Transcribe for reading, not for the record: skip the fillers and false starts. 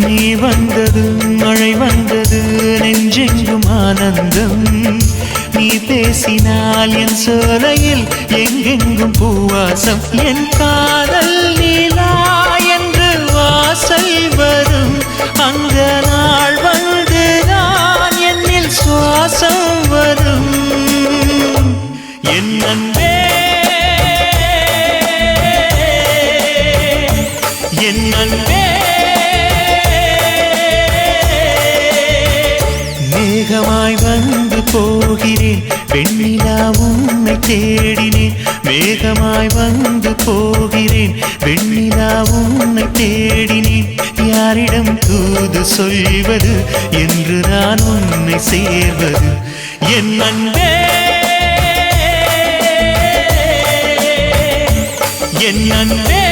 நீ வந்தது மழை வந்தது நெஞ்செங்கும் ஆனந்தம் நீ பேசினால் என் சோலையில் எங்கெங்கும் பூவாசம் என் காதல் நீலா என்று வாசல் வரும் அந்த நாள் வந்துதான் என்னில் சுவாசம் வரும் என் அன்பே என் அன்பே மேகமாய் வந்து போகிறேன் வெண்ணிலா உன்னை தேடினேன் மேகமாய் வந்து போகிறேன் வெண்ணிலா உன்னை தேடினேன் யாரிடம் தூது சொல்வது என்று நான் உன்னை சேர்வது என் அன்பே என் அன்பே